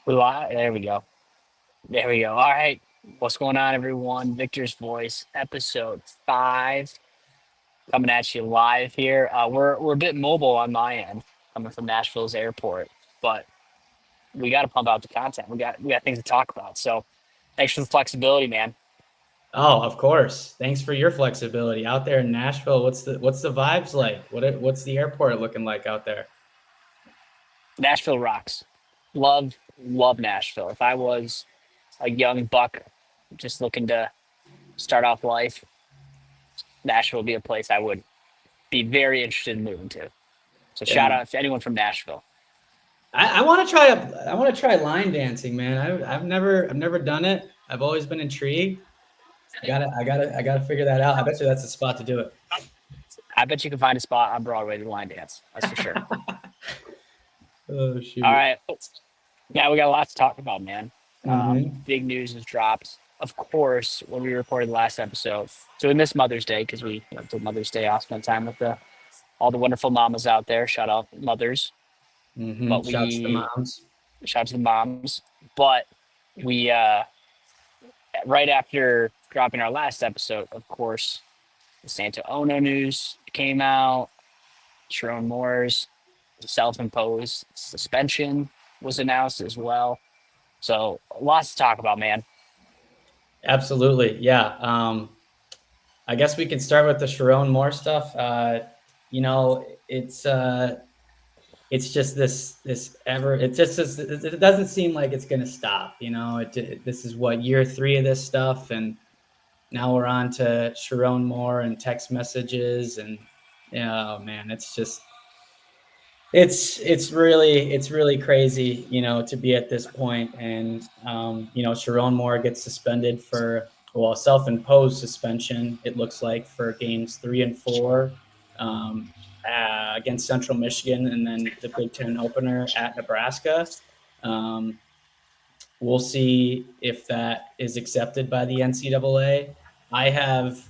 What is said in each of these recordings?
There we go. There we go. All right. What's going on, everyone? Victor's Voice, episode 5, coming at you live here. We're a bit mobile on my end, coming from Nashville's airport, but we got to pump out the content. We got things to talk about. So, thanks for the flexibility, man. Oh, of course. Thanks for your flexibility out there in Nashville. What's the vibes like? What's the airport looking like out there? Nashville rocks. Love Nashville. If I was a young buck just looking to start off life, Nashville would be a place I would be very interested in moving to. So, shout Yeah, out to anyone from Nashville. I want to try I want to try line dancing, man. I've never done it. I've always been intrigued. I gotta figure that out. I bet you that's the spot to do it. I bet you can find a spot on Broadway to line dance. That's for sure. Oh All shoot. right. Yeah, we got a lot to talk about, man. Mm-hmm. Big news has dropped. Of course, when we recorded the last episode, so we missed Mother's Day because we took Mother's Day off, spent time with all the wonderful mamas out there. Shout out mothers, Mm-hmm. but Shouts to we moms. shout out to the moms. But we right after dropping our last episode, of course, the Santa Ono news came out. Sherrone Moore's self-imposed suspension was announced as well. So lots to talk about, man. Absolutely. Yeah. I guess we can start with the Sherrone Moore stuff. You know, it's just this ever it doesn't seem like it's going to stop. This is what, year 3 of this stuff, and now we're on to Sherrone Moore and text messages, and oh man, it's really crazy, to be at this point. And Sherrone Moore gets suspended for, well, self-imposed suspension, it looks like, for games 3 and 4, against Central Michigan, and then the Big Ten opener at Nebraska. um, we'll see if that is accepted by the NCAA. I have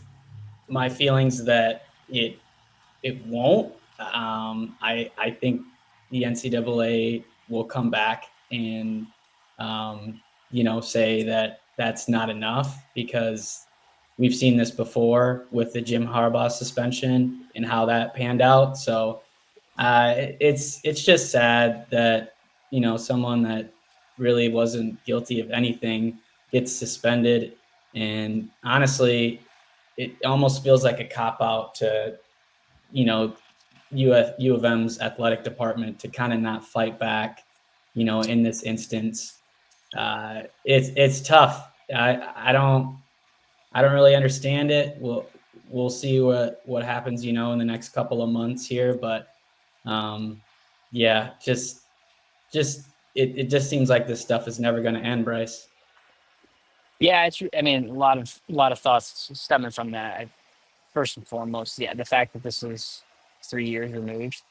my feelings that it won't. I think the NCAA will come back and say that that's not enough, because we've seen this before with the Jim Harbaugh suspension and how that panned out. So it's just sad that someone that really wasn't guilty of anything gets suspended, and honestly, it almost feels like a cop out to you know U of M's athletic department to kind of not fight back. In this instance, it's tough. I don't really understand it. We'll see what happens, in the next couple of months here, but yeah, just it just seems like this stuff is never going to end, Bryce. Yeah, I mean, a lot of thoughts stemming from that. First and foremost, yeah, the fact that this is 3 years removed.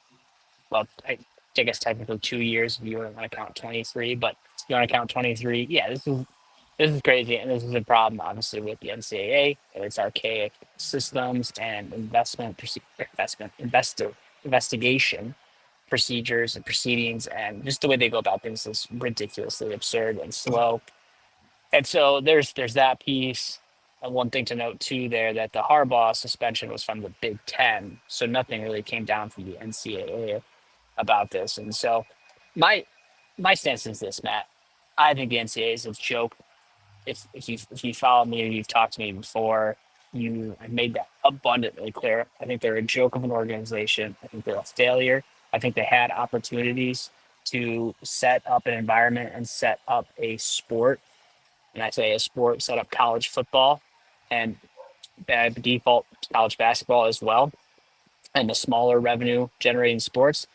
Well, I guess technically 2 years if you want to count 23, but if you want to count 23, yeah, this is crazy, and this is a problem, obviously, with the NCAA and its archaic systems and investigation procedures and proceedings, and just the way they go about things is ridiculously absurd and slow. And so there's that piece. And one thing to note too there, that the Harbaugh suspension was from the Big Ten, so nothing really came down from the NCAA about this. And so my my stance is this, Matt. I think the NCAA is a joke. If you follow me or you've talked to me before, you have made that abundantly clear. I think they're a joke of an organization. I think they're a failure. I think they had opportunities to set up an environment and set up a sport, and I say a sport, set up college football and by default college basketball as well, and the smaller revenue generating sports,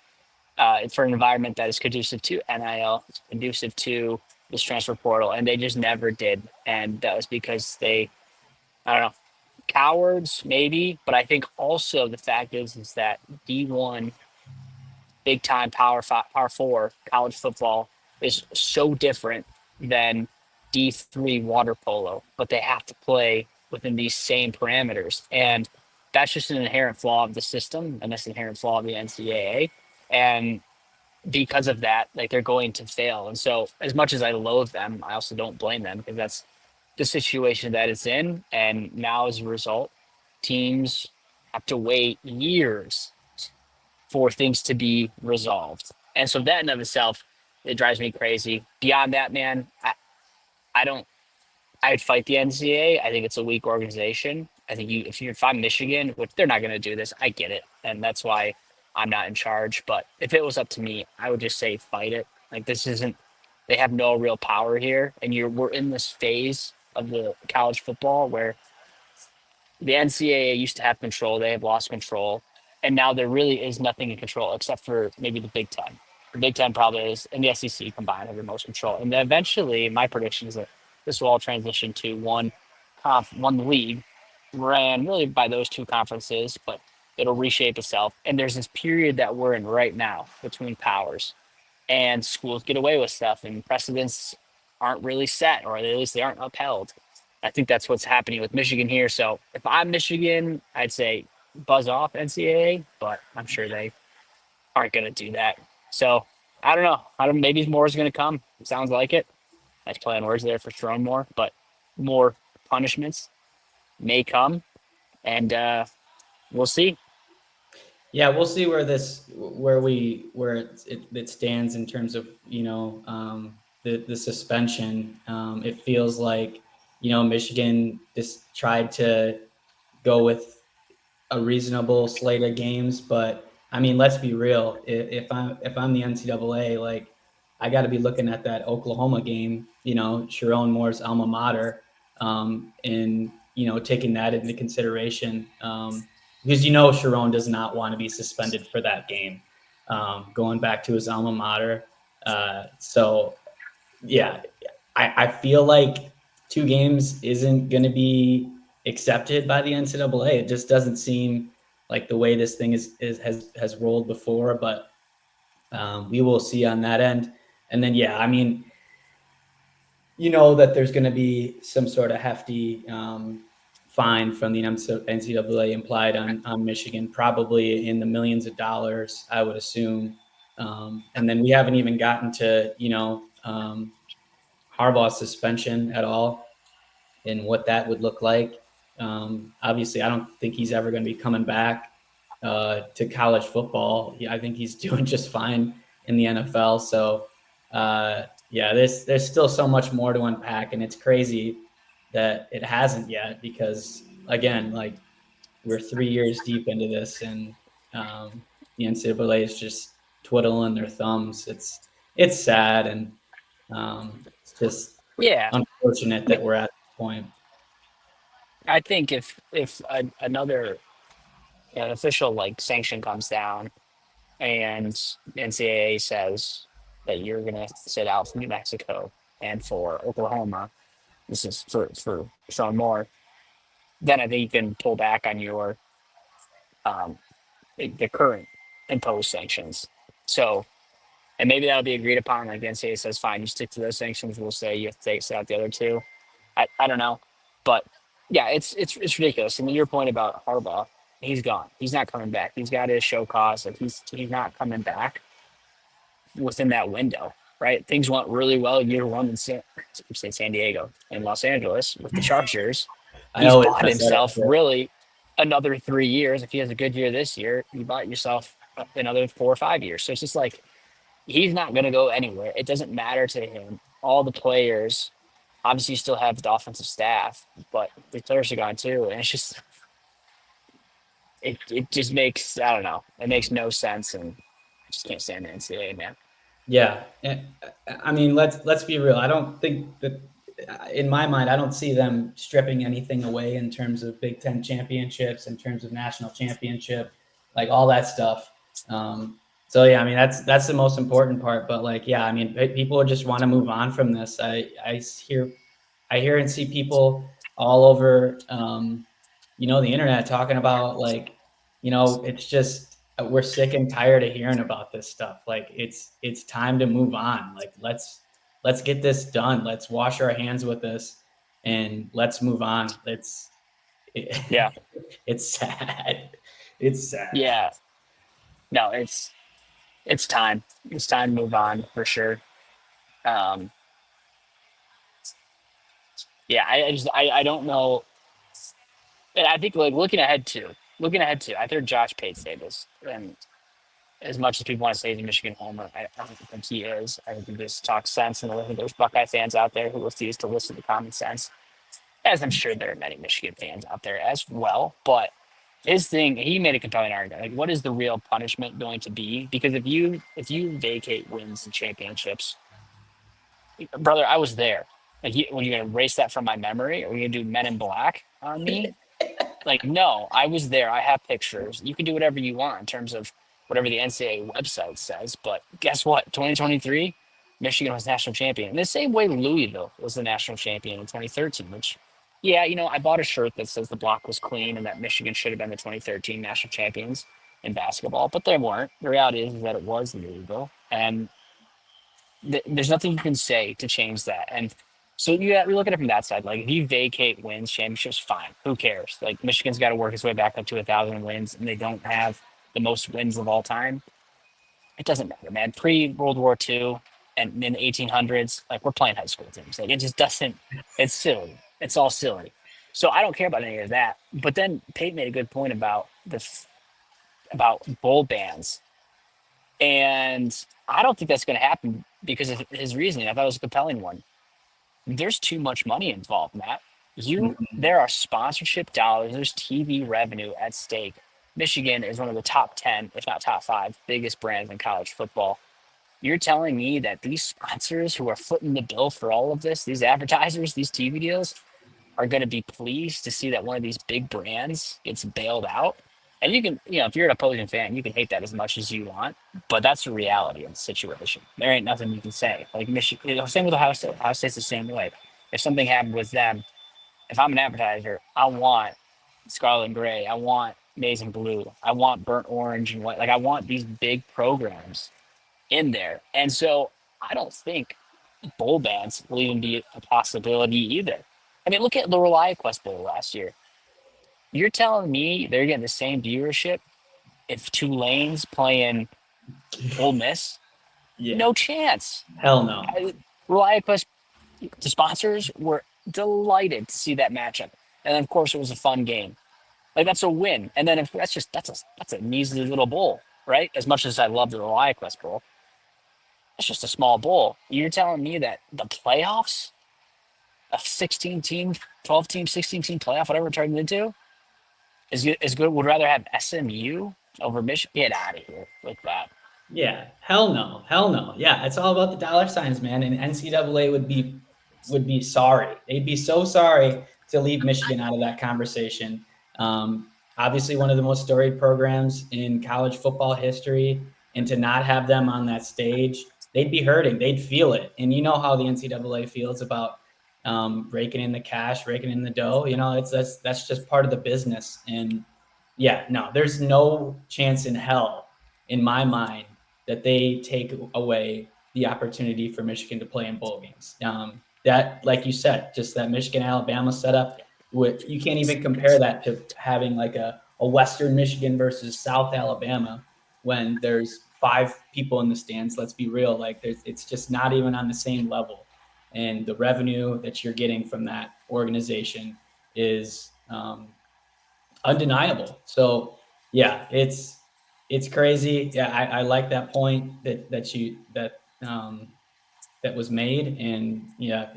for an environment that is conducive to NIL, conducive to this transfer portal, and they just never did. And that was because I don't know, cowards maybe, but I think also the fact is that D1, big time power four college football is so different than D3 water polo, but they have to play within these same parameters. And that's just an inherent flaw of the system, and that's an inherent flaw of the NCAA. And because of that, like they're going to fail. And so, as much as I loathe them, I also don't blame them because that's the situation that it's in. And now, as a result, teams have to wait years for things to be resolved. And so, that in of itself, it drives me crazy. Beyond that, man, I don't. I'd fight the NCAA. I think it's a weak organization. I think if I'm Michigan, which they're not going to do this, I get it, and that's why I'm not in charge. But if it was up to me, I would just say fight it. Like this isn't. They have no real power here, and we're in this phase of the college football where the NCAA used to have control. They have lost control, and now there really is nothing in control except for maybe the Big Ten. The Big Ten probably is, and the SEC combined have the most control. And then eventually, my prediction is that this will all transition to one league, ran really by those two conferences, but it'll reshape itself. And there's this period that we're in right now between powers, and schools get away with stuff, and precedents aren't really set, or at least they aren't upheld. I think that's what's happening with Michigan here. So if I'm Michigan, I'd say buzz off NCAA, but I'm sure they aren't going to do that. So I don't know. I don't. Maybe more is going to come. It sounds like it. Nice play on words there for Sherrone more, but more punishments may come, and we'll see. Yeah, we'll see where it stands in terms of the suspension. It feels like Michigan just tried to go with a reasonable slate of games, but I mean, let's be real. If I'm the NCAA, like I got to be looking at that Oklahoma game, Sherrone Moore's alma mater, and taking that into consideration, because Sherrone does not want to be suspended for that game, going back to his alma mater. So yeah, I feel like 2 games isn't going to be accepted by the NCAA. It just doesn't seem like the way this thing has rolled before, but we will see on that end. And then, yeah, I mean, that there's going to be some sort of hefty fine from the NCAA implied on Michigan, probably in the millions of dollars, I would assume. And then we haven't even gotten to, Harbaugh's suspension at all and what that would look like. Obviously, I don't think he's ever going to be coming back to college football. I think he's doing just fine in the NFL. So, yeah, there's still so much more to unpack, and it's crazy that it hasn't yet because, again, like we're 3 years deep into this, and the NCAA is just twiddling their thumbs. It's sad, and it's just Yeah, unfortunate I mean, that we're at this point. I think if another an official like sanction comes down and NCAA says that you're gonna sit out for New Mexico and for Oklahoma, this is for Sean Moore, then I think you can pull back on your um, the current imposed sanctions. So, and maybe that'll be agreed upon. Like the NCAA says, fine, you stick to those sanctions. We'll say you have to sit out the other two. I don't know, but yeah, it's ridiculous. And your point about Harbaugh, he's gone. He's not coming back. He's got his show cause. Like he's not coming back within that window, right? Things went really well year one in San Diego and Los Angeles with the Chargers. I He's always bought mess that up himself too. really another 3 years. If he has a good year this year, you bought yourself another 4 or 5 years. So it's just like he's not going to go anywhere. It doesn't matter to him. All the players, obviously, you still have the offensive staff, but the players are gone too. And it's just, it just makes, I don't know, it makes no sense. And I just can't stand the NCAA, man. Yeah, I mean, let's be real. I don't think that, in my mind, I don't see them stripping anything away in terms of Big Ten championships, in terms of national championship, like all that stuff. So yeah, I mean that's the most important part. But like, yeah, I mean, people just want to move on from this. I hear and see people all over, the internet talking about like, it's just we're sick and tired of hearing about this stuff. Like it's time to move on. Like let's get this done. Let's wash our hands with this and let's move on. Yeah. It's sad. It's sad. Yeah. No, it's, It's time. It's time to move on for sure. Um, yeah, I don't know. And I think like looking ahead to, I heard Josh Pate say this, and as much as people want to say he's a Michigan homer, I don't think he is. I think he just talks sense, and I think there's Buckeye fans out there who refuse to listen to common sense, as I'm sure there are many Michigan fans out there as well. But his thing, he made a compelling argument. Like, what is the real punishment going to be? Because if you vacate wins and championships, brother, I was there. Like, when you're gonna erase that from my memory, or you gonna do Men in Black on me? Like, no, I was there. I have pictures. You can do whatever you want in terms of whatever the NCAA website says. But guess what? 2023, Michigan was national champion. In the same way Louisville was the national champion in 2013, which, yeah, I bought a shirt that says the block was clean and that Michigan should have been the 2013 national champions in basketball, but they weren't. The reality is that it was Louisville. And there's nothing you can say to change that. And so we look at it from that side. Like if you vacate wins, championships, fine. Who cares? Like Michigan's got to work its way back up to 1,000 wins, and they don't have the most wins of all time. It doesn't matter, man. Pre World War II and in the 1800s, like we're playing high school teams. Like it just doesn't. It's silly. It's all silly. So I don't care about any of that. But then Pate made a good point about about bowl bans, and I don't think that's going to happen because of his reasoning. I thought it was a compelling one. There's too much money involved, Matt. Mhm. There are sponsorship dollars, there's TV revenue at stake. Michigan is one of the top 10, if not top 5, biggest brands in college football. You're telling me that these sponsors who are footing the bill for all of this, these advertisers, these TV deals, are going to be pleased to see that one of these big brands gets bailed out. And you can, if you're an opposing fan, you can hate that as much as you want, but that's the reality of the situation. There ain't nothing you can say. Like Michigan, same with Ohio State. Ohio State's the same way. If something happened with them, if I'm an advertiser, I want Scarlet and Gray, I want Maize and Blue, I want Burnt Orange and White. Like I want these big programs in there. And so I don't think bowl bans will even be a possibility either. I mean, look at the ReliaQuest Bowl last year. You're telling me they're getting the same viewership if Tulane's playing Ole Miss? Yeah. No chance. Hell no. ReliaQuest, the sponsors were delighted to see that matchup, and then of course it was a fun game. Like that's a win. And then if that's a measly little bowl, right? As much as I love the ReliaQuest Bowl, it's just a small bowl. You're telling me that the playoffs, a 16 team, 12 team, 16 team playoff, whatever it turned into, is good. Would rather have SMU over Michigan. Get out of here with that. Yeah, hell no, hell no. Yeah, it's all about the dollar signs, man. And NCAA would be sorry. They'd be so sorry to leave Michigan out of that conversation. Obviously, one of the most storied programs in college football history, and to not have them on that stage, they'd be hurting. They'd feel it. And you know how the NCAA feels about raking in the cash, raking in the dough. It's that's just part of the business. And yeah, no, there's no chance in hell in my mind that they take away the opportunity for Michigan to play in bowl games. That, like you said, just that Michigan Alabama setup, you can't even compare that to having like a Western Michigan versus South Alabama when there's 5 people in the stands. Let's be real, like it's just not even on the same level. And the revenue that you're getting from that organization is undeniable. So yeah, it's crazy. Yeah, I like that point that was made, and yeah,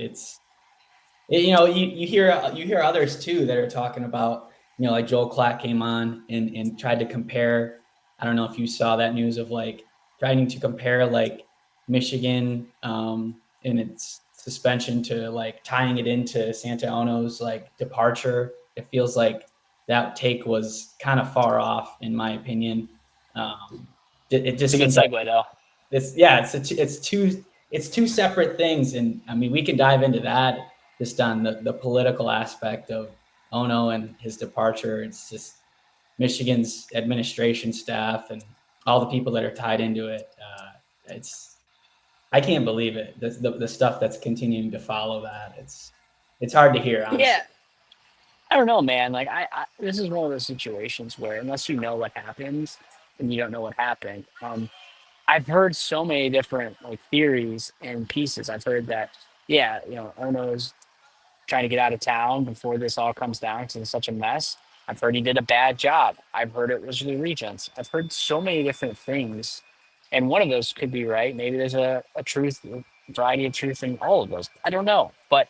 you hear others too that are talking about, like Joel Klatt came on and tried to compare. I don't know if you saw that news of like trying to compare like Michigan in its suspension to like tying it into Santaono's like departure. It feels like that take was kind of far off, in my opinion. Um, it It's just a good seems like segue though. it's two separate things, and I mean we can dive into that just on the political aspect of Ono and his departure. It's just Michigan's administration staff and all the people that are tied into it. It's I can't believe it. The stuff that's continuing to follow that. It's hard to hear, Yeah, honestly. I don't know, man. Like this is one of those situations where unless you know what happens, and you don't know what happened. I've heard so many different like theories and pieces. I've heard that, yeah, Ono's trying to get out of town before this all comes down because it's such a mess. I've heard he did a bad job. I've heard it was the regents. I've heard so many different things, and one of those could be right. Maybe there's a truth, a variety of truth in all of those. I don't know, but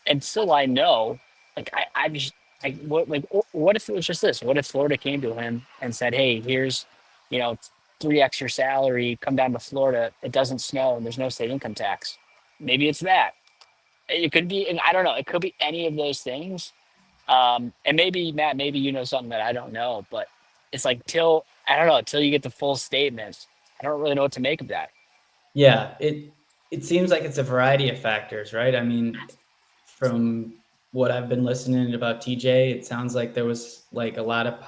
until I know, like I just, what if it was just this? What if Florida came to him and said, "Hey, here's, you know, 3x your salary. Come down to Florida. It doesn't snow and there's no state income tax." Maybe it's that. It could be, and I don't know. It could be any of those things. And maybe Matt, maybe you know something that I don't know, but it's like till I don't know, till you get the full statement, I don't really know what to make of that. Yeah, it seems like it's a variety of factors, right? I mean, from what I've been listening about TJ, it sounds like there was like a lot of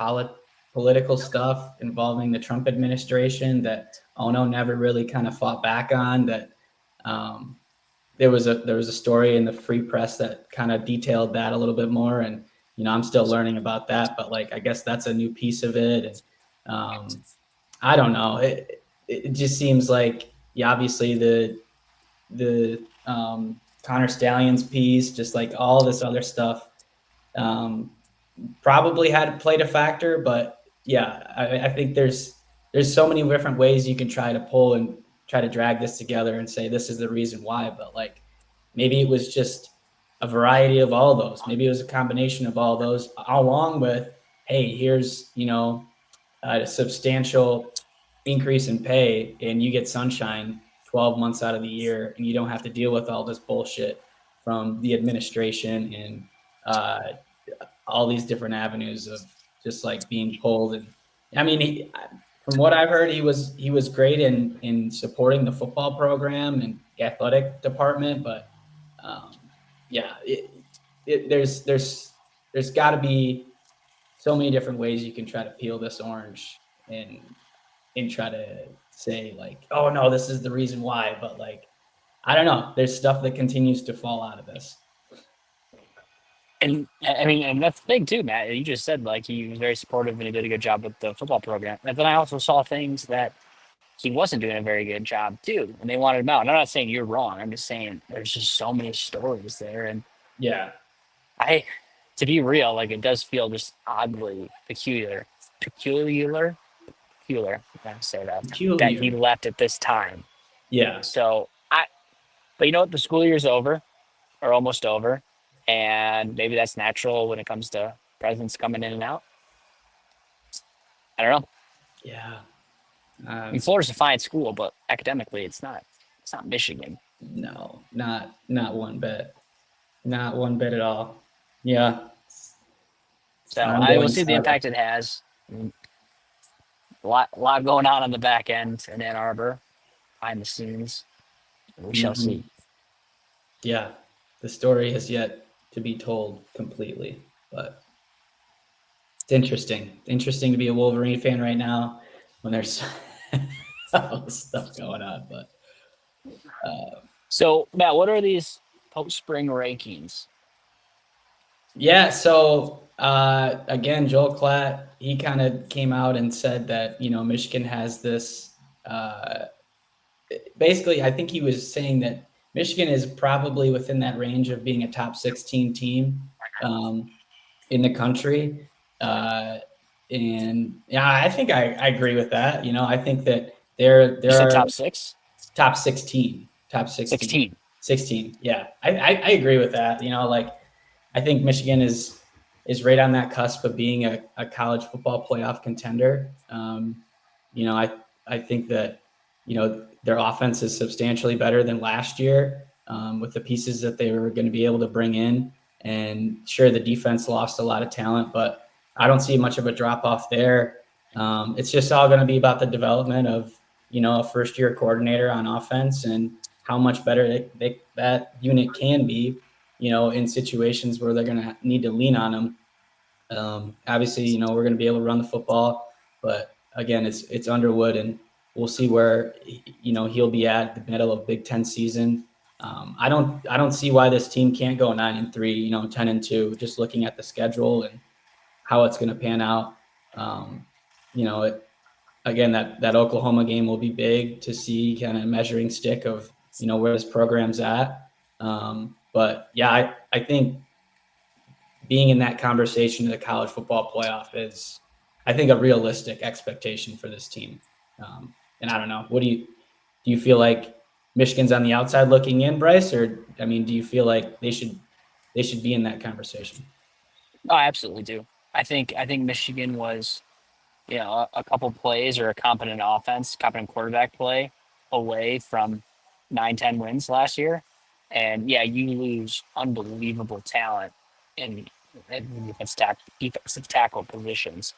political stuff involving the Trump administration that Ono never really kind of fought back on. That um, there was a story in the Free Press that kind of detailed that a little bit more, and I'm still learning about that, but like I guess that's a new piece of it, and I don't know. It just seems like, yeah, obviously the Connor Stallions piece, just like all this other stuff, um, probably had played a factor. But yeah, I think there's so many different ways you can try to pull and try to drag this together and say this is the reason why. But like maybe it was just a variety of all those. Maybe it was a combination of all those, along with, hey, here's a substantial increase in pay and you get sunshine 12 months out of the year and you don't have to deal with all this bullshit from the administration and uh, all these different avenues of just like being pulled. And I mean, from what I've heard, he was great in supporting the football program and athletic department, but yeah, there's got to be so many different ways you can try to peel this orange and try to say like, oh no, this is the reason why. But like, I don't know. There's stuff that continues to fall out of this. And I mean, and that's the thing too, Matt. You just said like he was very supportive and he did a good job with the football program. And then I also saw things that he wasn't doing a very good job too, and they wanted him out. And I'm not saying you're wrong. I'm just saying there's just so many stories there, and Yeah, I, to be real, like it does feel just oddly peculiar. Peculiar. I gotta say that he peculiar. left at this time. Yeah, So but you know what? The school year's over or almost over, and maybe that's natural when it comes to presidents coming in and out. I don't know. yeah. I mean, Florida's a fine school, but academically, it's not. It's not Michigan. No, not one bit. Not one bit at all. Yeah, it's So I will ongoing see the saga. impact it has. A lot going on the back end in Ann Arbor, behind the scenes. We shall see. Mhm. Yeah, the story has yet to be told completely, but it's interesting. Interesting to be a Wolverine fan right now when there's all this stuff going on. But So Matt, what are these post spring rankings? yeah, so again, Joel Klatt, he kind of came out and said that Michigan has this. Basically, I think he was saying that Michigan is probably within that range of being a top 16 team um, in the country. Uh, and yeah, I think I agree with that. I think that there You there said are top six? top 16, top 16, 16. 16. Yeah, I agree with that. Like I think Michigan is right on that cusp of being a college football playoff contender. I think that their offense is substantially better than last year with the pieces that they were going to be able to bring in. And sure, the defense lost a lot of talent, but I don't see much of a drop off there. It's just all going to be about the development of a first year coordinator on offense and how much better that unit can be in situations where they're going to need to lean on him. Obviously, we're going to be able to run the football, but again, it's Underwood, and we'll see where he'll be at the middle of Big Ten season. I don't see why this team can't go 9-3, 10-2. Just looking at the schedule and how it's going to pan out. Um, you know, it, again, that Oklahoma game will be big to see, kind of measuring stick of, where this program's at. But yeah, I think being in that conversation in the college football playoff is, I think, a realistic expectation for this team. And I don't know, do you feel like Michigan's on the outside looking in, Bryce, or I mean, do you feel like they should be in that conversation? Oh, I absolutely do. I think Michigan was, a couple plays or a competent quarterback play away from 9, 10 wins last year. And yeah, you lose unbelievable talent in, in defensive tackle positions.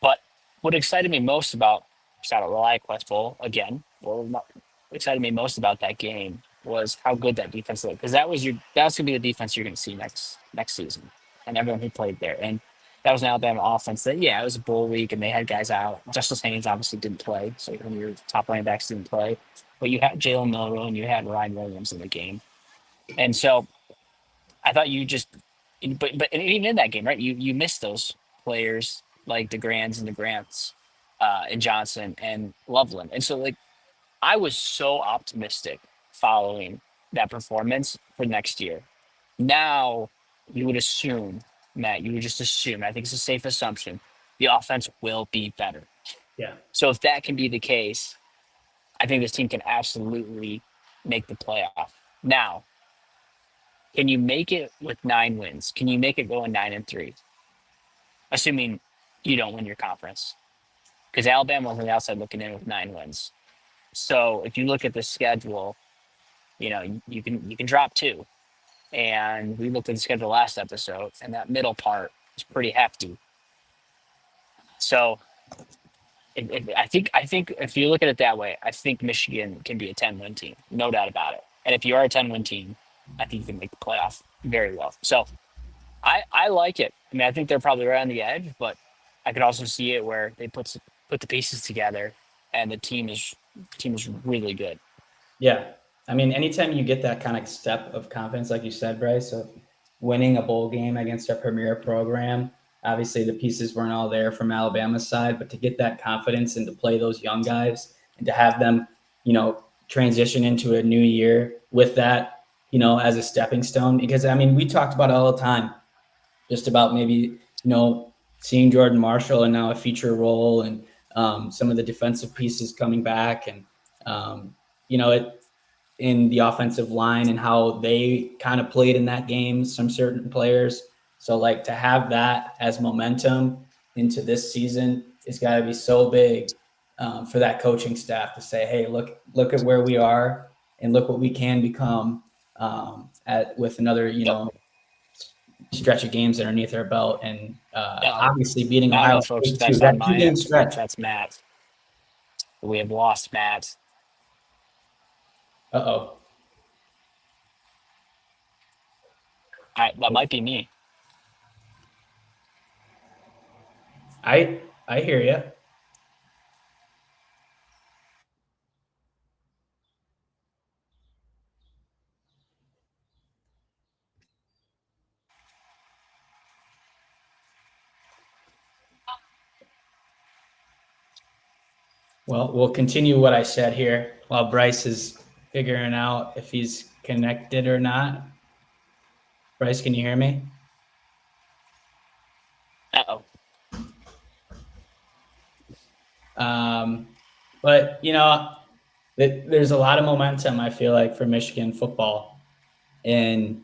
But what excited me most about shout out Rely Quest Bowl again, well, not, what excited me most about that game was how good that defense looked, because that's gonna be the defense you're gonna see next season, and everyone who played there. And that was an Alabama offense that, yeah, it was a bowl week and they had guys out. Justice Haynes obviously didn't play, so when your top running backs didn't play, but you had Jalen Milrow and you had Ryan Williams in the game. And so I thought you just, but and even in that game, right? You missed those players like the Grands and the Grants, and Johnson and Loveland, and so like I was so optimistic following that performance for next year. Now you would assume, Matt, you would just assume. I think it's a safe assumption. The offense will be better. Yeah. So if that can be the case, I think this team can absolutely make the playoff. Now, can you make it with 9 wins? Can you make it going 9-3? Assuming you don't win your conference, because Alabama was on the outside looking in with 9 wins. So if you look at the schedule, you can drop two. And we looked at the schedule last episode, and that middle part is pretty hefty. So I think if you look at it that way, I think Michigan can be a 10-win team, no doubt about it. And if you are a 10-win team, I think you can make the playoff very well. So I like it. I mean, I think they're probably right on the edge, but I could also see it where they put the pieces together, and the team is really good. Yeah. I mean, anytime you get that kind of step of confidence, like you said, Bryce, of winning a bowl game against a premier program, obviously the pieces weren't all there from Alabama's side, but to get that confidence and to play those young guys and to have them, transition into a new year with that, as a stepping stone. Because, I mean, we talked about it all the time, just about maybe, seeing Jordan Marshall and now a feature role, and some of the defensive pieces coming back, and, in the offensive line and how they kind of played in that game, some certain players. So like to have that as momentum into this season, it's got to be so big, for that coaching staff to say, hey, look at where we are and look what we can become, with another, Yep. stretch of games underneath our belt, and Uh, obviously beating I don't Ohio know, folks, if State too. that's That on my 2 game end or if stretch. that's Matt. We have lost Matt. Uh-oh. That might be me. I hear you. Well, we'll continue what I said here while Bryce is figuring out if he's connected or not. Bryce, can you hear me? Uh-oh. But there's a lot of momentum, I feel like, for Michigan football, and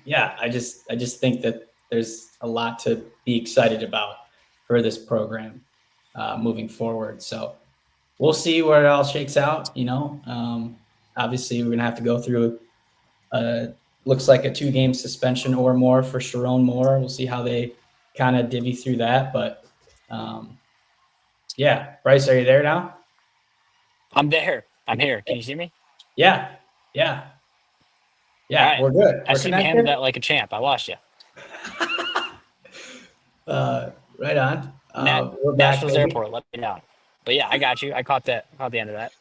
yeah, I just think that there's a lot to be excited about for this program, moving forward. So we'll see where it all shakes out. Obviously, we're gonna have to go through looks like a 2 game suspension or more for Sherrone Moore. We'll see how they kind of divvy through that. But yeah, Bryce, are you there now? I'm there. I'm here. Can you see me? Yeah, yeah, All yeah. right. We're good. I We're assume you handled connected. that like a champ. I lost you. Right on. Matt, We're back, Nationals baby. Airport let me down. But yeah, I got you. I caught that. Caught the end of that.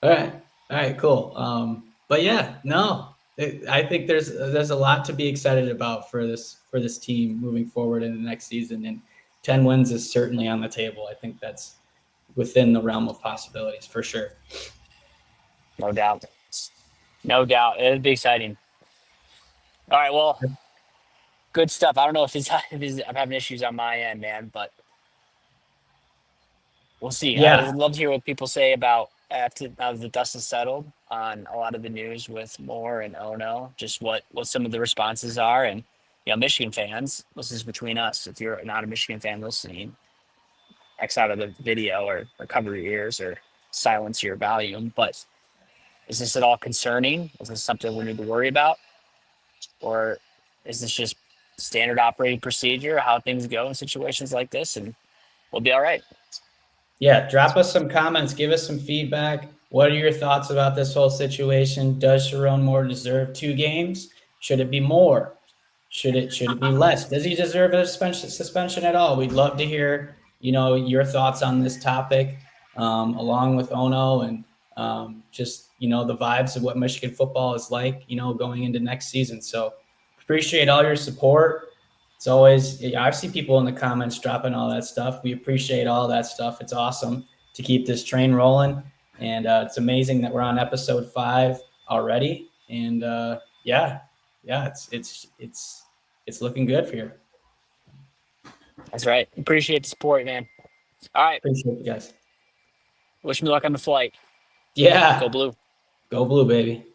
All right, all right, cool. But yeah, no, I think there's a lot to be excited about for this team moving forward in the next season, and 10 wins is certainly on the table. I think that's within the realm of possibilities for sure. No doubt. No doubt. It'd be exciting. All right. Well, good stuff. I don't know if I'm having issues on my end, man, but we'll see. I Yeah, would love to hear what people say about after now that the dust has settled on a lot of the news with Moore and Ono, just what some of the responses are. And, Michigan fans, this is between us. If you're not a Michigan fan listening, X out of the video or cover your ears or silence your volume. But is this at all concerning? Is this something we need to worry about? Or is this just standard operating procedure, how things go in situations like this? And we'll be all right. Yeah, drop us some comments, give us some feedback. What are your thoughts about this whole situation? Does Sherrone Moore deserve 2 games? Should it be more? Should it be less? Does he deserve a suspension at all? We'd love to hear, your thoughts on this topic, along with Ono and just the vibes of what Michigan football is like, going into next season. So appreciate all your support. It's always, I've seen people in the comments dropping all that stuff. We appreciate all that stuff. It's awesome to keep this train rolling. And it's amazing that we're on episode 5 already. And yeah, it's looking good for you. That's right. Appreciate the support, man. All right. Appreciate you guys. Wish me luck on the flight. Yeah. Go blue. Go blue, baby.